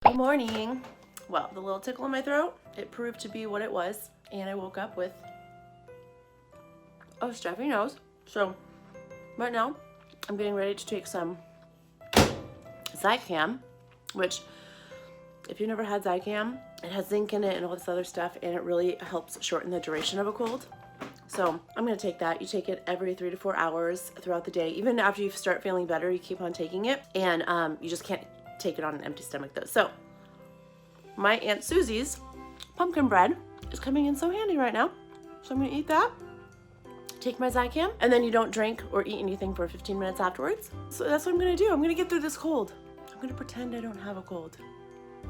Good morning. Well, the little tickle in my throat, it proved to be what it was, and I woke up with a stuffy nose. So right now I'm getting ready to take some Zicam, which if you've never had Zicam, it has zinc in it and all this other stuff, and it really helps shorten the duration of a cold. So I'm going to take that. You take it every 3 to 4 hours throughout the day. Even after you start feeling better, you keep on taking it, and you just can't take it on an empty stomach though. So my Aunt Susie's pumpkin bread is coming in so handy right now. So I'm gonna eat that, take my Zicam, and then you don't drink or eat anything for 15 minutes afterwards. So that's what I'm gonna do. I'm gonna get through this cold. I'm gonna pretend I don't have a cold.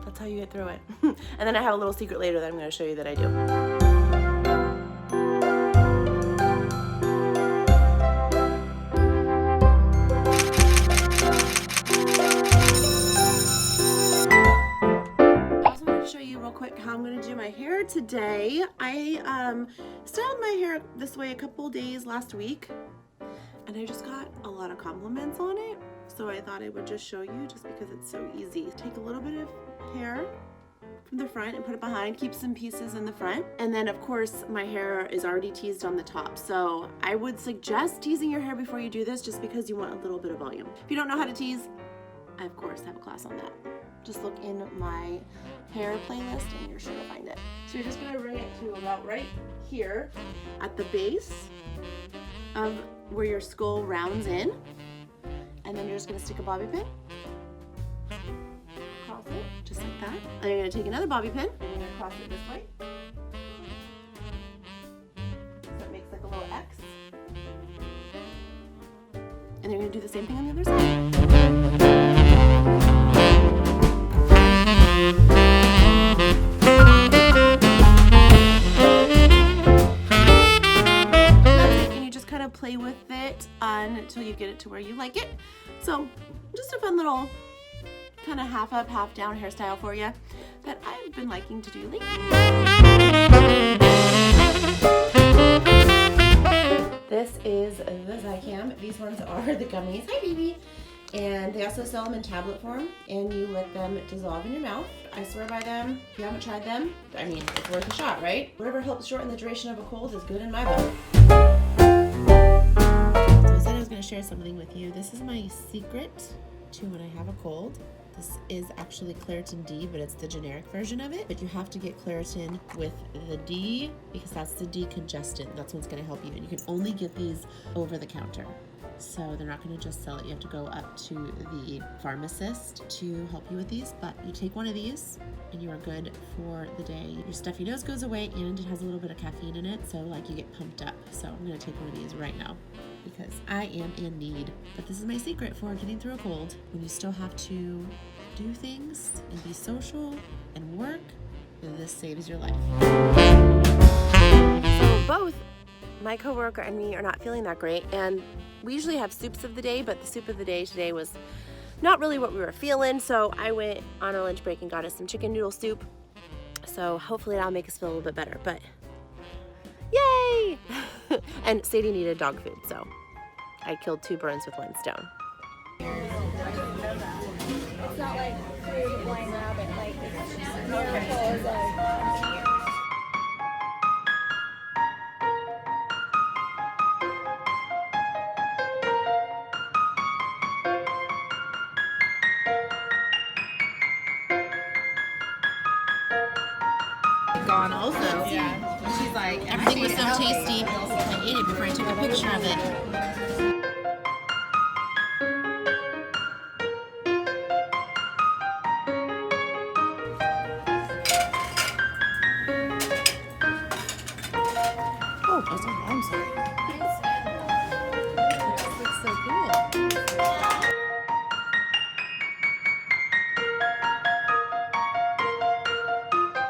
That's how you get through it. And then I have a little secret later that I'm gonna show you that I do. Quick how I'm going to do my hair today. I styled my hair this way a couple days last week, and I just got a lot of compliments on it, so I thought I would just show you just because it's so easy. Take a little bit of hair from the front and put it behind, keep some pieces in the front, and then of course my hair is already teased on the top, so I would suggest teasing your hair before you do this just because you want a little bit of volume. If you don't know how to tease, I of course have a class on that. Just look in my hair playlist and you're sure to find it. So you're just going to bring it to about right here at the base of where your skull rounds in, and then you're just going to stick a bobby pin across it, just like that. And you're going to take another bobby pin and you're going to cross it this way, so it makes like a little X, and you're going to do the same thing on the other side. Play with it until you get it to where you like it. So just a fun little kind of half up, half down hairstyle for you that I've been liking to do lately. This is the Zicam. These ones are the gummies. Hi, baby. And they also sell them in tablet form, and you let them dissolve in your mouth. I swear by them. If you haven't tried them, I mean, it's worth a shot, right? Whatever helps shorten the duration of a cold is good in my book. I was going to share something with you. This is my secret to when I have a cold. This is actually Claritin D, but it's the generic version of it. But you have to get Claritin with the D because that's the decongestant. That's what's going to help you. And you can only get these over the counter. So they're not going to just sell it. You have to go up to the pharmacist to help you with these. But you take one of these and you are good for the day. Your stuffy nose goes away and it has a little bit of caffeine in it. So like you get pumped up. So I'm going to take one of these right now because I am in need. But this is my secret for getting through a cold. When you still have to do things and be social and work, this saves your life. So both my coworker and me are not feeling that great, and we usually have soups of the day, but the soup of the day today was not really what we were feeling, so I went on our lunch break and got us some chicken noodle soup. So hopefully that'll make us feel a little bit better, but yay! And Sadie needed dog food, so I killed 2 birds with 1 stone. It's not like Free the Blind Rabbit, like it's just miracles. Gone also. Yeah. She's like, everything was so tasty. I ate it before I took a picture of it. Oh, I'm sorry. This looks so cool.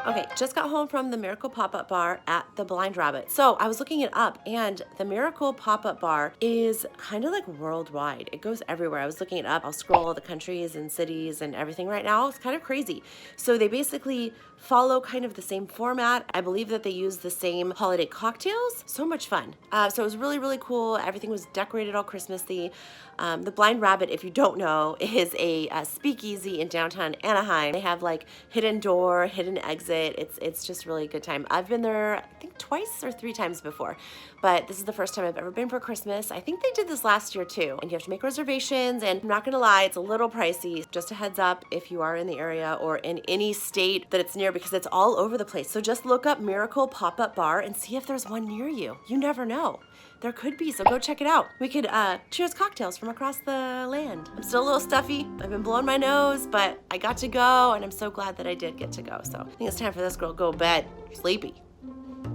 Okay, just got home from the Miracle Pop-Up Bar at the Blind Rabbit. So I was looking it up, and the Miracle Pop-Up Bar is kind of like worldwide. It goes everywhere. I was looking it up. I'll scroll all the countries and cities and everything right now. It's kind of crazy. So they basically follow kind of the same format. I believe that they use the same holiday cocktails. So much fun. So it was really, really cool. Everything was decorated all Christmassy. The Blind Rabbit, if you don't know, is a speakeasy in downtown Anaheim. They have like hidden door, hidden exit. It's just really a good time. I've been there, I think twice or 3 times before, but this is the first time I've ever been for Christmas. I think they did this last year too, and you have to make reservations, and I'm not gonna lie, it's a little pricey. Just a heads up if you are in the area or in any state that it's near, because it's all over the place. So just look up Miracle Pop-Up Bar and see if there's one near you. You never know. There could be, so go check it out. We could cheers cocktails from across the land. I'm still a little stuffy. I've been blowing my nose, but I got to go, and I'm so glad that I did get to go. So I think it's time for this girl to go to bed. Sleepy.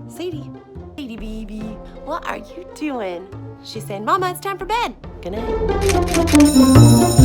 Sadie. Sadie baby, what are you doing? She's saying, Mama, it's time for bed. Good night.